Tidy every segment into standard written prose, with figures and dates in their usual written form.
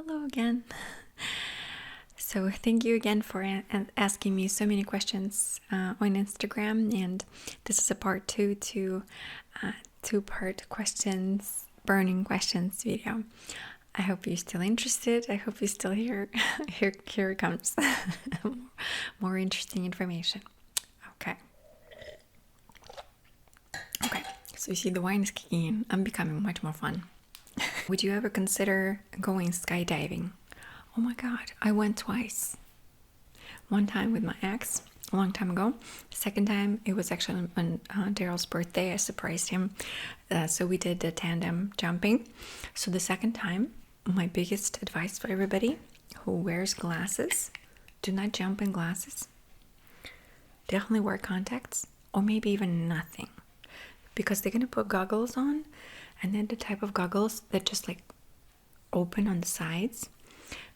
Hello again. So thank you again for asking me so many questions on Instagram, and this is a part 2 to two-part questions, burning questions video. I hope you're still interested. I hope you're still here. Here it comes. More interesting information. Okay. So you see the wine is kicking in. I'm becoming much more fun. Would you ever consider going skydiving? Oh my god, I went twice. One time with my ex, a long time ago. Second time, it was actually on Daryl's birthday. I surprised him. So we did the tandem jumping. So the second time, my biggest advice for everybody who wears glasses, do not jump in glasses. Definitely wear contacts, or maybe even nothing. Because they're going to put goggles on, and then the type of goggles that just like open on the sides.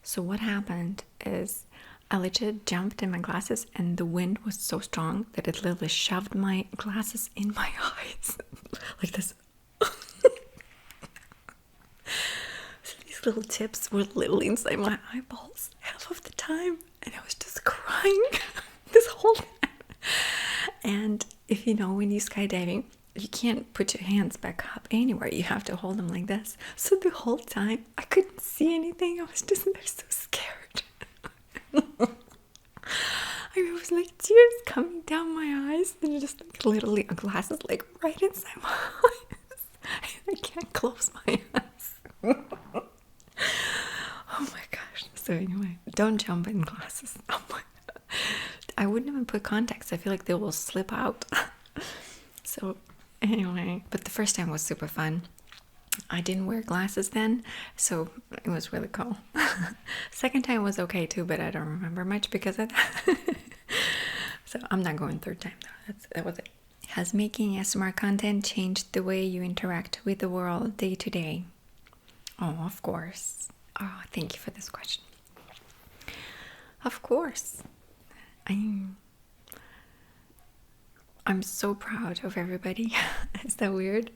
So what happened is I legit jumped in my glasses, and the wind was so strong that it literally shoved my glasses in my eyes like this. So these little tips were literally inside my eyeballs half of the time, and I was just crying this whole time. And if you know, when you're skydiving, you can't put your hands back up anywhere. You have to hold them like this. So the whole time, I couldn't see anything. I was just so scared. I was like tears coming down my eyes, and just like literally a glasses like right inside my eyes. I can't close my eyes. Oh my gosh. So anyway, don't jump in glasses. Oh my god. I wouldn't even put contacts. I feel like they will slip out. So anyway, but the first time was super fun. I didn't wear glasses then, so it was really cool. Second time was okay too, but I don't remember much because of that. So I'm not going third time though. That was it. Has making ASMR content changed the way you interact with the world day to day? Oh, of course. Oh, thank you for this question. Of course. I'm so proud of everybody. Is that weird?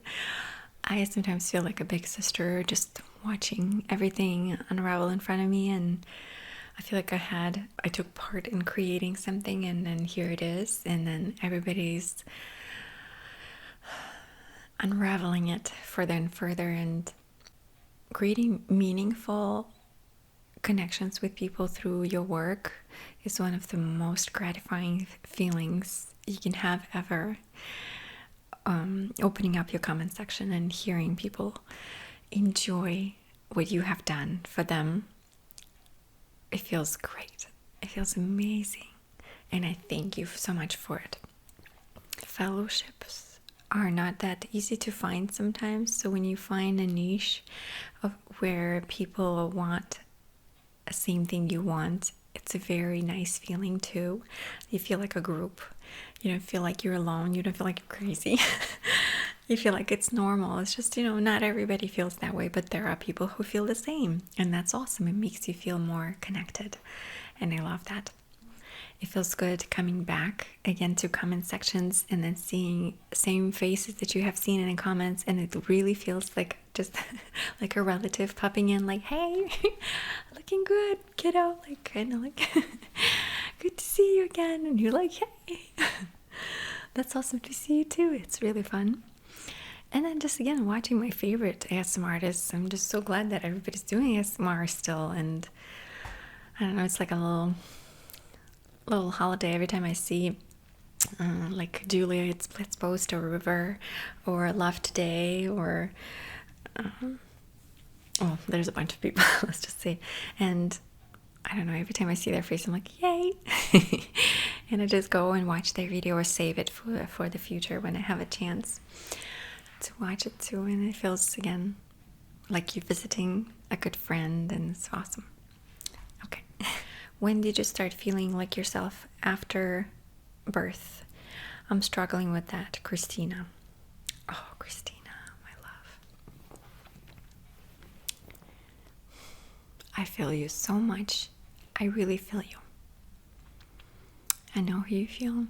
I sometimes feel like a big sister just watching everything unravel in front of me, and I feel like I took part in creating something, and then here it is, and then everybody's unraveling it further and further, and creating meaningful connections with people through your work is one of the most gratifying feelings you can have ever. Opening up your comment section and hearing people enjoy what you have done for them, it feels great. It feels amazing, and I thank you so much for it. Fellowships are not that easy to find sometimes, so when you find a niche of where people want the same thing you want, it's a very nice feeling too. You feel like a group. You don't feel like you're alone. You don't feel like you're crazy. You feel like it's normal. It's just, not everybody feels that way, but there are people who feel the same, and that's awesome. It makes you feel more connected, and I love that. It feels good coming back again to comment sections and then seeing same faces that you have seen in the comments, and it really feels like just like a relative popping in like, hey, looking good, kiddo, like kind of like good to see you again, and you're like, hey. That's awesome to see you too. It's really fun. And then just again watching my favorite ASMR artists, I'm just so glad that everybody's doing ASMR still, and I don't know, it's like a little holiday every time I see like Juliet's post, or River, or Love Today, or there's a bunch of people, let's just say, and I don't know, every time I see their face I'm like, yay. And I just go and watch their video or save it for the future when I have a chance to watch it too, and it feels again like you're visiting a good friend, and it's awesome. Okay. When did you start feeling like yourself after birth? I'm struggling with that, Christina. Oh, Christina, my love. I feel you so much. I really feel you. I know how you feel.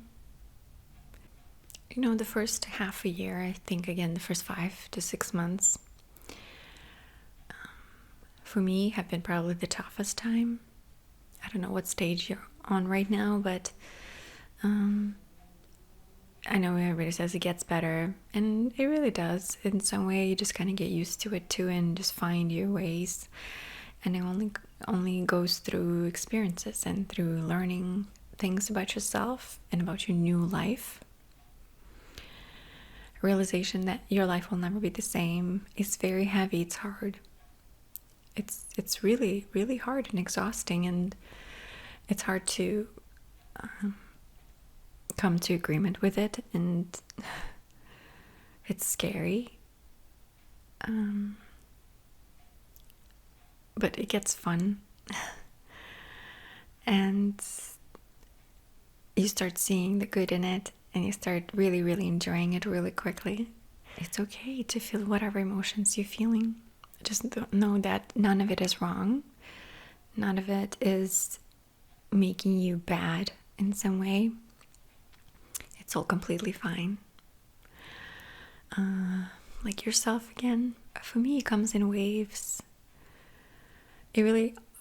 The first half a year, I think, again, the first 5 to 6 months, for me have been probably the toughest time. I don't know what stage you're on right now, but I know everybody says it gets better, and it really does. In some way, you just kind of get used to it too, and just find your ways. And it only goes through experiences and through learning things about yourself and about your new life. Realization that your life will never be the same is very heavy. It's hard. It's really, really hard and exhausting, and it's hard to come to agreement with it, and it's scary. But it gets fun. And you start seeing the good in it, and you start really, really enjoying it really quickly. It's okay to feel whatever emotions you're feeling. Just know that none of it is wrong. None of it is making you bad in some way. It's all completely fine. Like yourself again, for me, it comes in waves.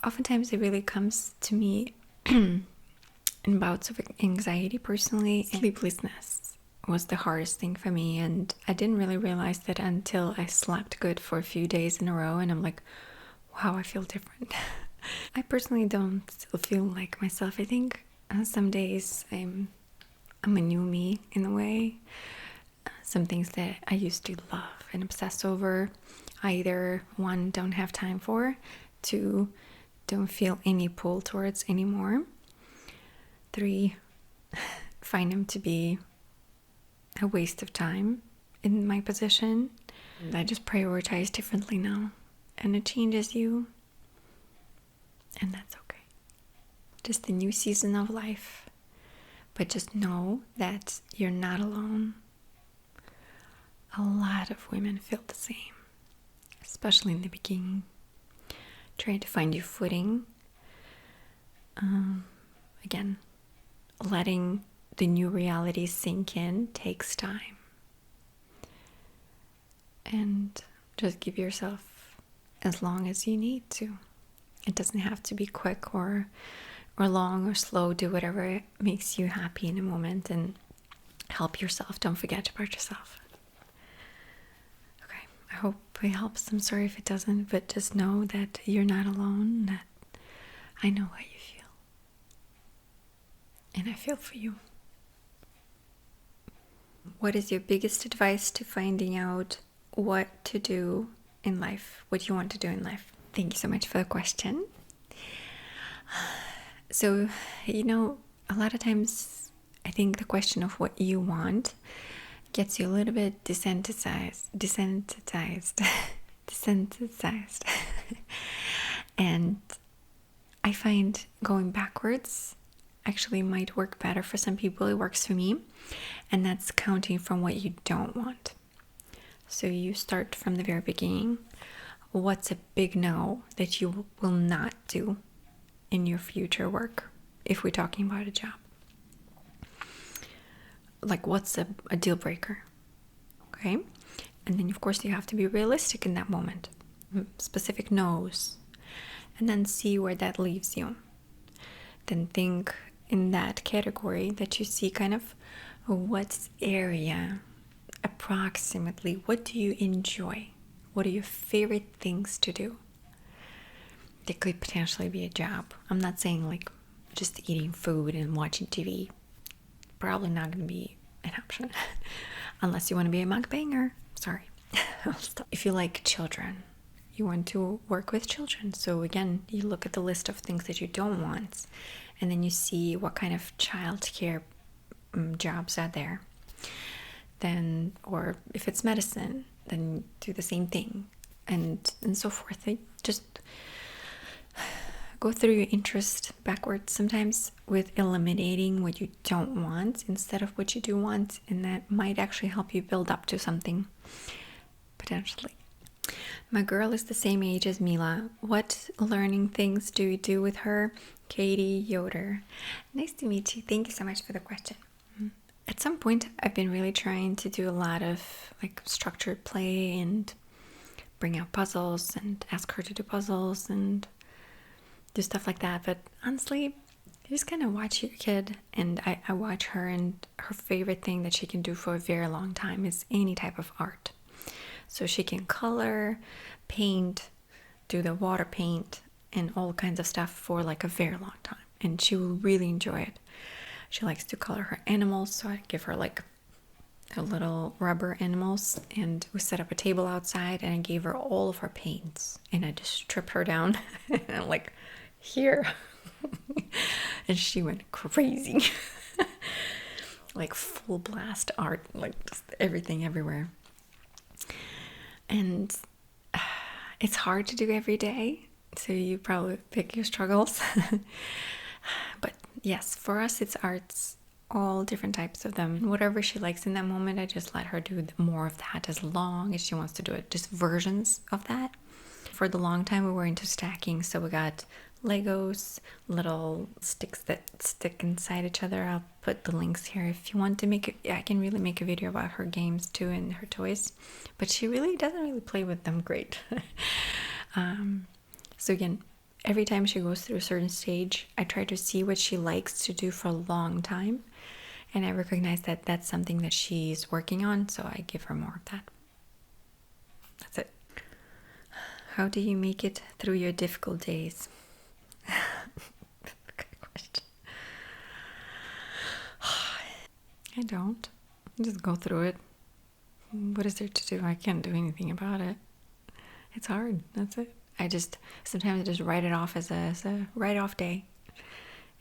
Oftentimes it really comes to me in bouts of anxiety personally. Sleeplessness was the hardest thing for me, and I didn't really realize that until I slept good for a few days in a row, and I'm like, wow, I feel different. I personally don't still feel like myself. I think some days I'm a new me in a way. Some things that I used to love and obsess over, I either one, don't have time for, two, don't feel any pull towards anymore, three, find them to be a waste of time in my position. I just prioritize differently now, and it changes you, and that's okay. Just a new season of life, but just know that you're not alone. A lot of women feel the same, especially in the beginning, trying to find your footing. Again, letting the new reality sink in takes time. And just give yourself as long as you need to. It doesn't have to be quick or long or slow. Do whatever makes you happy in the moment, and help yourself. Don't forget about yourself. Okay, I hope it helps. I'm sorry if it doesn't, but just know that you're not alone, that I know how you feel. And I feel for you. What is your biggest advice to finding out what to do in life, what you want to do in life? Thank you so much for the question. So, a lot of times I think the question of what you want gets you a little bit desensitized. And I find going backwards actually might work better for some people. It works for me, and that's counting from what you don't want. So you start from the very beginning. What's a big no that you will not do in your future work, if we're talking about a job? Like, what's a deal breaker? Okay, and then of course you have to be realistic in that moment. Specific no's, and then see where that leaves you. Then think in that category that you see kind of what's area, approximately, what do you enjoy? What are your favorite things to do? It could potentially be a job. I'm not saying like just eating food and watching TV. Probably not going to be an option. Unless you want to be a mukbanger. Sorry. If you like children, you want to work with children. So again, you look at the list of things that you don't want, and then you see what kind of childcare jobs are there. Then, or if it's medicine, then do the same thing, and so forth. Just go through your interest backwards sometimes with eliminating what you don't want instead of what you do want, and that might actually help you build up to something, potentially. My girl is the same age as Mila. What learning things do you do with her? Katie Yoder. Nice to meet you. Thank you so much for the question. At some point, I've been really trying to do a lot of like structured play and bring out puzzles and ask her to do puzzles and do stuff like that. But honestly, you just kind of watch your kid, and I watch her, and her favorite thing that she can do for a very long time is any type of art. So she can color, paint, do the water paint, and all kinds of stuff for like a very long time, and she will really enjoy it. She likes to color her animals, so I give her like a little rubber animals, and we set up a table outside, and I gave her all of her paints, and I just stripped her down and I'm like, here. And she went crazy. Like full blast art, like just everything everywhere. And it's hard to do every day, so you probably pick your struggles. But yes, for us it's arts, all different types of them. Whatever she likes in that moment, I just let her do more of that, as long as she wants to do it, just versions of that. For the long time we were into stacking, so we got Legos, little sticks that stick inside each other. I'll put the links here if you want to make it. I can really make a video about her games too and her toys, but she really doesn't really play with them great. So again, every time she goes through a certain stage, I try to see what she likes to do for a long time, and I recognize that that's something that she's working on, so I give her more of that. That's it. How do you make it through your difficult days? Good question. I don't. I just go through it. What is there to do? I can't do anything about it. It's hard. That's it. Sometimes I just write it off as a write-off day.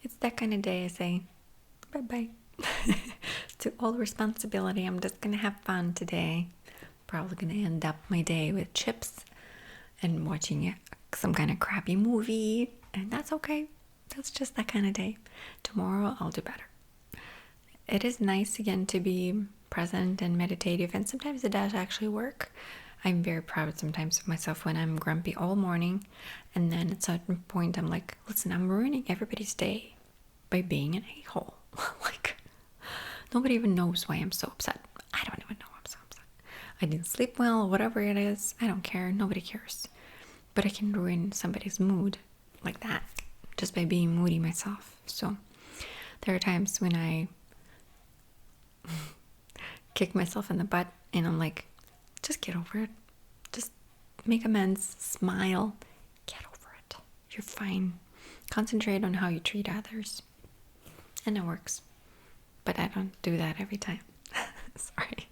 It's that kind of day. I say bye-bye to all responsibility. I'm just gonna have fun today. Probably gonna end up my day with chips and watching some kind of crappy movie, and that's okay. That's just that kind of day. Tomorrow I'll do better. It is nice again to be present and meditative, and sometimes it does actually work. I'm very proud sometimes of myself when I'm grumpy all morning, and then at a certain point I'm like, listen, I'm ruining everybody's day by being an a-hole. Like, nobody even knows why I'm so upset. I don't even know I'm so upset. I didn't sleep well or whatever it is. I don't care. Nobody cares. But I can ruin somebody's mood like that just by being moody myself. So there are times when I kick myself in the butt and I'm like, just get over it. Just make amends, smile, get over it. You're fine. Concentrate on how you treat others. And it works. But I don't do that every time. Sorry.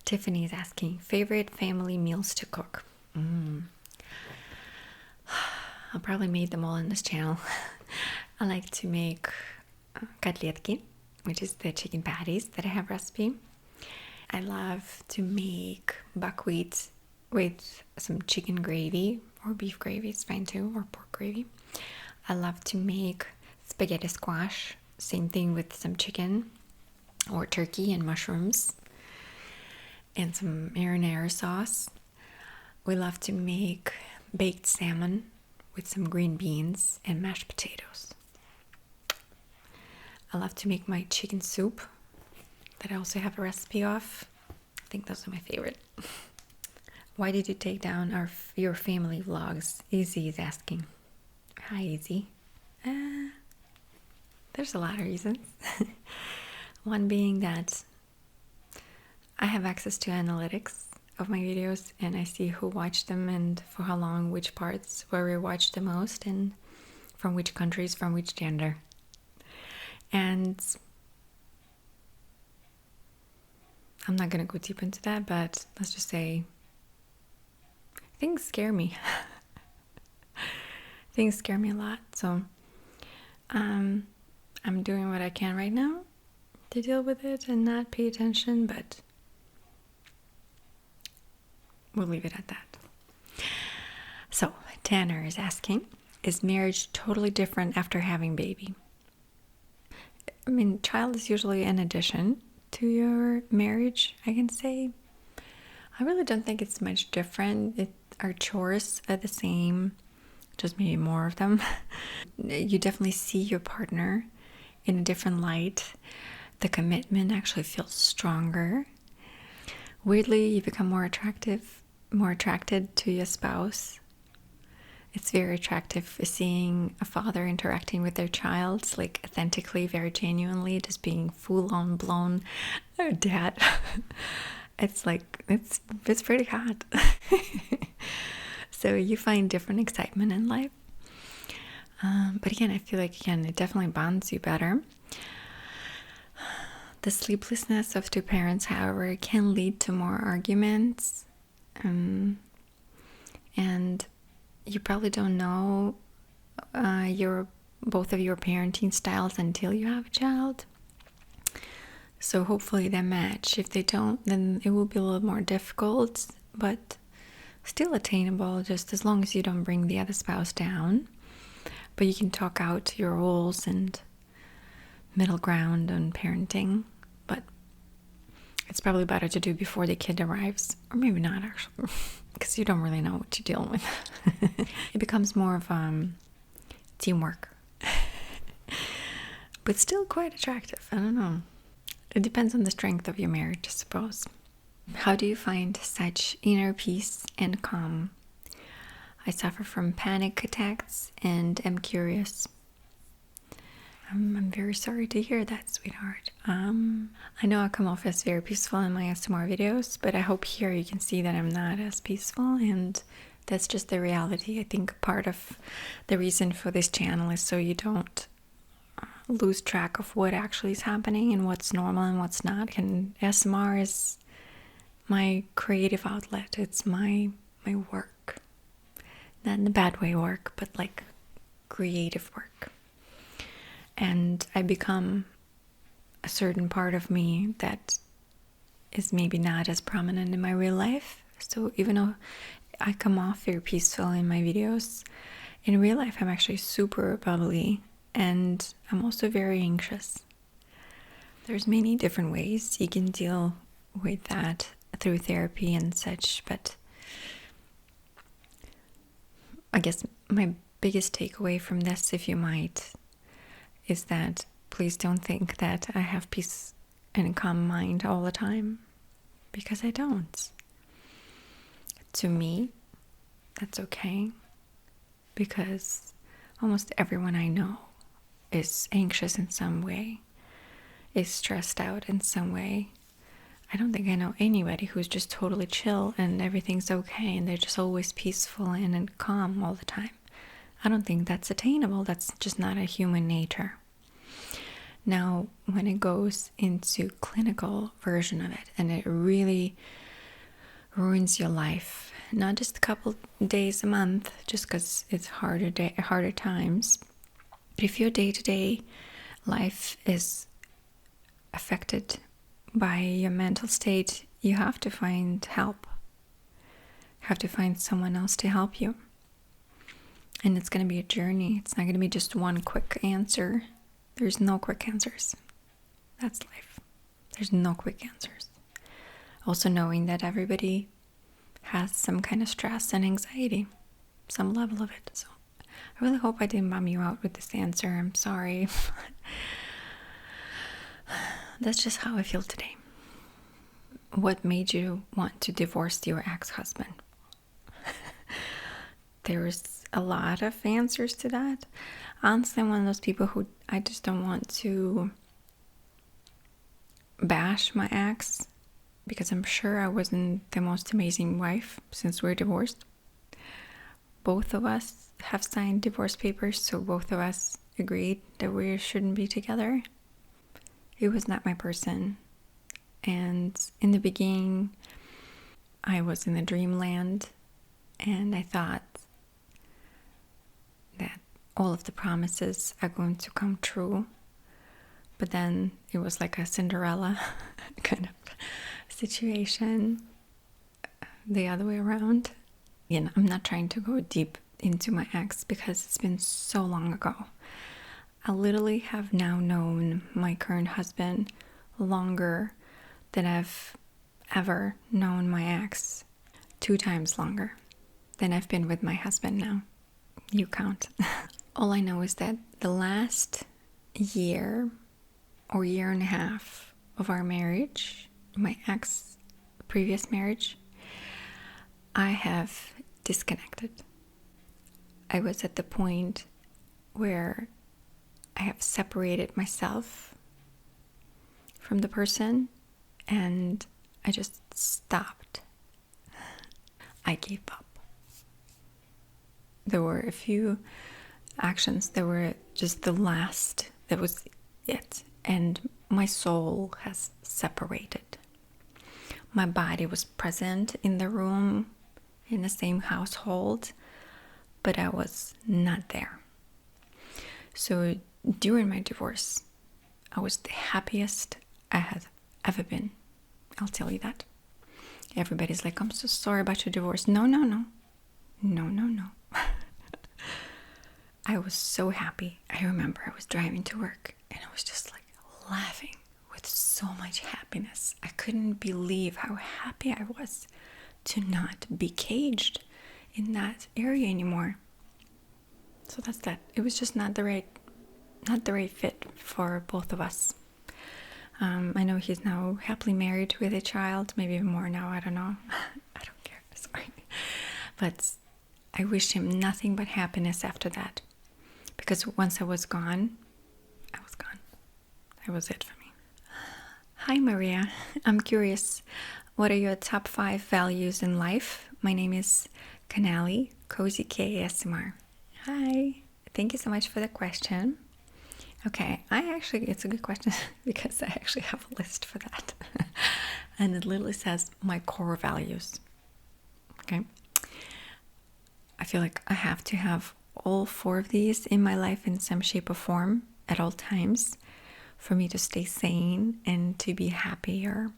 Tiffany is asking, favorite family meals to cook? I'll probably made them all in this channel. I like to make kotlетки, which is the chicken patties that I have recipe. I love to make buckwheat with some chicken gravy, or beef gravy is fine too, or pork gravy. I love to make spaghetti squash, same thing with some chicken or turkey and mushrooms and some marinara sauce. We love to make baked salmon with some green beans and mashed potatoes. I love to make my chicken soup that I also have a recipe of. I think those are my favorite. Why did you take down your family vlogs? Izzy is asking. Hi, Izzy. There's a lot of reasons. One being that I have access to analytics of my videos, and I see who watched them and for how long, which parts were rewatched the most, and from which countries, from which gender. And I'm not gonna go deep into that, but let's just say things scare me. Things scare me a lot. So I'm doing what I can right now to deal with it and not pay attention, but we'll leave it at that. So Tanner is asking, is marriage totally different after having baby? I mean, child is usually an addition to your marriage, I can say. I really don't think it's much different. Our chores are the same, just maybe more of them. You definitely see your partner in a different light. The commitment actually feels stronger. Weirdly, you become more attractive more attracted to your spouse. It's very attractive seeing a father interacting with their child, like authentically, very genuinely, just being full on blown dad. It's like, it's pretty hot. So you find different excitement in life. But again, I feel like, again, it definitely bonds you better. The sleeplessness of two parents, however, can lead to more arguments. And you probably don't know both of your parenting styles until you have a child. So hopefully they match. If they don't, then it will be a little more difficult, but still attainable, just as long as you don't bring the other spouse down. But you can talk out your rules and middle ground on parenting. But it's probably better to do before the kid arrives, or maybe not actually, because you don't really know what you're dealing with. It becomes more of teamwork, but still quite attractive. I don't know. It depends on the strength of your marriage, I suppose. How do you find such inner peace and calm? I suffer from panic attacks and am curious. I'm very sorry to hear that, sweetheart. I know I come off as very peaceful in my ASMR videos, but I hope here you can see that I'm not as peaceful, and that's just the reality. I think part of the reason for this channel is so you don't lose track of what actually is happening and what's normal and what's not. And ASMR is my creative outlet. It's my work. Not in a bad way work, but like creative work. And I become a certain part of me that is maybe not as prominent in my real life. So even though I come off very peaceful in my videos, in real life I'm actually super bubbly, and I'm also very anxious. There's many different ways you can deal with that through therapy and such, but I guess my biggest takeaway from this, if you might, is that please don't think that I have peace and a calm mind all the time, because I don't. To me, that's okay, because almost everyone I know is anxious in some way, is stressed out in some way. I don't think I know anybody who's just totally chill and everything's okay and they're just always peaceful and calm all the time. I don't think that's attainable. That's just not a human nature. Now, when it goes into clinical version of it, and it really ruins your life, not just a couple days a month, just because it's harder times. But if your day-to-day life is affected by your mental state, you have to find help. You have to find someone else to help you. And it's going to be a journey. It's not going to be just one quick answer. There's no quick answers. That's life. There's no quick answers. Also knowing that everybody has some kind of stress and anxiety, some level of it. So I really hope I didn't bum you out with this answer. I'm sorry. That's just how I feel today. What made you want to divorce your ex-husband? There's a lot of answers to that. Honestly, I'm one of those people who I just don't want to bash my ex, because I'm sure I wasn't the most amazing wife since we're divorced. Both of us have signed divorce papers, so both of us agreed that we shouldn't be together. It was not my person. And in the beginning, I was in the dreamland, and I thought that all of the promises are going to come true. But then it was like a Cinderella kind of situation, the other way around. Again, I'm not trying to go deep into my ex because it's been so long ago. I literally have now known my current husband longer than I've ever known my ex. 2 times longer than I've been with my husband now. You count. All I know is that the last year or year and a half of our marriage, my ex previous marriage, I have disconnected. I was at the point where I have separated myself from the person and I just stopped. I gave up. There were a few actions that were just the last, that was it. And my soul has separated. My body was present in the room, in the same household, but I was not there. So during my divorce, I was the happiest I had ever been. I'll tell you that. Everybody's like, I'm so sorry about your divorce. No. I was so happy. I remember I was driving to work and I was just like laughing with so much happiness. I couldn't believe how happy I was to not be caged in that area anymore. So that's that. It was just not the right fit for both of us. I know he's now happily married with a child, maybe even more now, I don't know. I don't care, sorry. But I wish him nothing but happiness after that. Because once I was gone, I was gone. That was it for me. Hi Maria, I'm curious, what are your top 5 values in life? My name is Kanali, Cozy KSMR. Hi, thank you so much for the question. Okay, it's a good question because I actually have a list for that. And it literally says my core values. Okay. I feel like I have to have all 4 of these in my life in some shape or form at all times for me to stay sane and to be happier.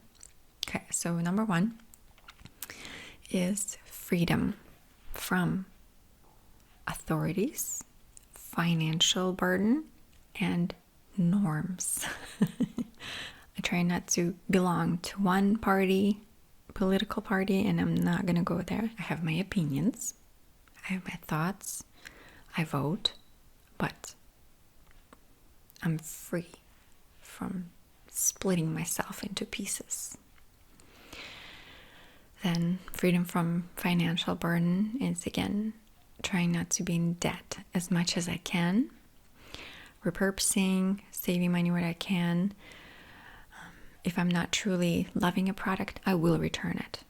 Okay, so number 1 is freedom from authorities, financial burden, and norms. I try not to belong to one party, political party, and I'm not gonna go there. I have my opinions, I have my thoughts, I vote, but I'm free from splitting myself into pieces. Then freedom from financial burden is, again, trying not to be in debt as much as I can, repurposing, saving money where I can. If I'm not truly loving a product, I will return it.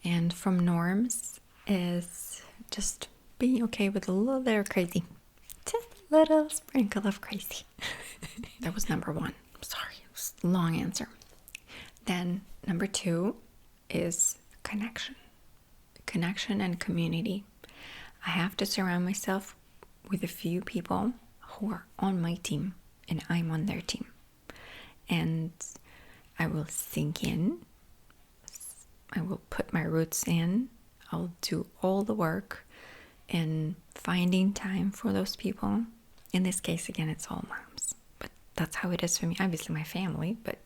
And from norms is just being okay with a little bit of crazy. Just a little sprinkle of crazy. That was number 1. I'm sorry, it was a long answer. Then number 2 is connection. Connection and community. I have to surround myself with a few people who are on my team and I'm on their team. And I will sink in. I will put my roots in. I'll do all the work in finding time for those people. In this case, again, it's all moms. But that's how it is for me. Obviously, my family, but...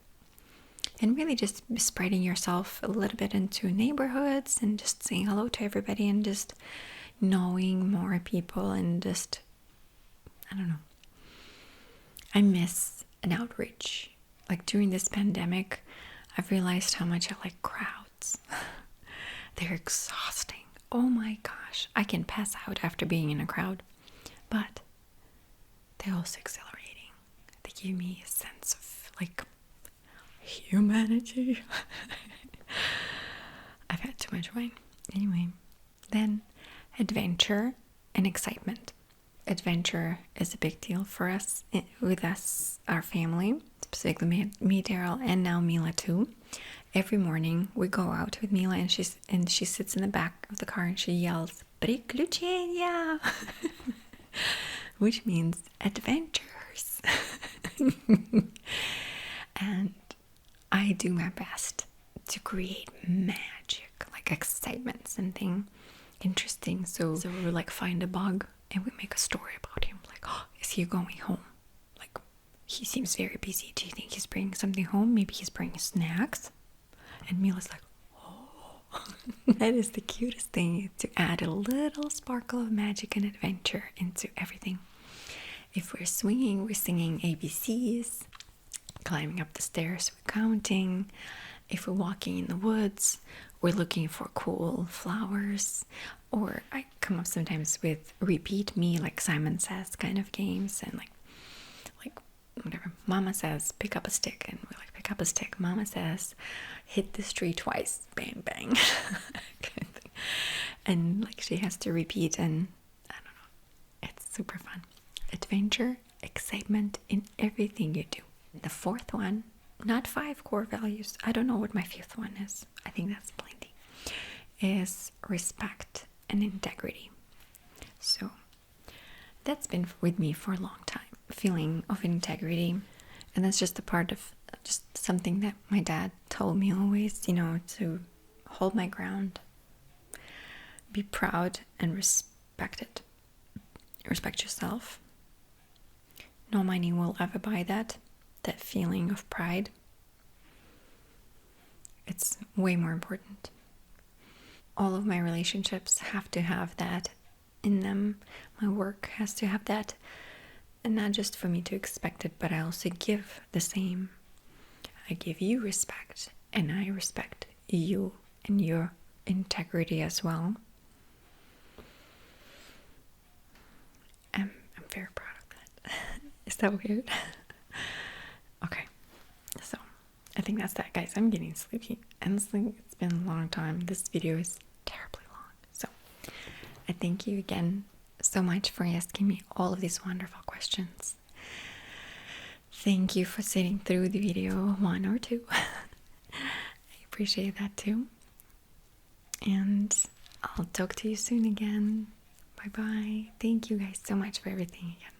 And really just spreading yourself a little bit into neighborhoods and just saying hello to everybody and just knowing more people and just... I don't know. I miss an outreach. Like during this pandemic, I've realized how much I like crowds. They're exhausting. Oh my gosh. I can pass out after being in a crowd. But they're also exhilarating. They give me a sense of like humanity. I've had too much wine. Anyway, then adventure and excitement. Adventure is a big deal for us, with us, our family, specifically me, Daryl, and now Mila too. Every morning we go out with Mila and she sits in the back of the car and she yells, "Приключения!" which means adventures. And I do my best to create magic, like excitement, something interesting. So we like find a bug and we make a story about him. Like, oh, is he going home? Like, he seems very busy. Do you think he's bringing something home? Maybe he's bringing snacks. And Mila's like, oh. That is the cutest thing, to add a little sparkle of magic and adventure into everything. If we're swinging, we're singing ABCs. Climbing up the stairs, we're counting. If we're walking in the woods, we're looking for cool flowers, or I come up sometimes with repeat me, like Simon Says kind of games, and like whatever. Mama says pick up a stick, and we're like pick up a stick. Mama says hit this tree twice, bang bang, kind of thing. And like she has to repeat, and I don't know, it's super fun. Adventure, excitement in everything you do. The fourth one, not 5 core values, I don't know what my fifth one is, I think that's plenty, is respect and integrity. So that's been with me for a long time, feeling of integrity. And that's just a part of just something that my dad told me always, you know, to hold my ground, be proud and respect it. Respect yourself. No money will ever buy that feeling of pride. It's way more important. All of my relationships have to have that in them. My work has to have that. And not just for me to expect it, but I also give the same. I give you respect, and I respect you and your integrity as well. I'm very proud of that. Is that weird? Okay, so I think that's that, guys. I'm getting sleepy. Honestly, it's been a long time. This video is terribly long. So I thank you again so much for asking me all of these wonderful questions. Thank you for sitting through the video 1 or 2. I appreciate that too. And I'll talk to you soon again. Bye bye. Thank you guys so much for everything again.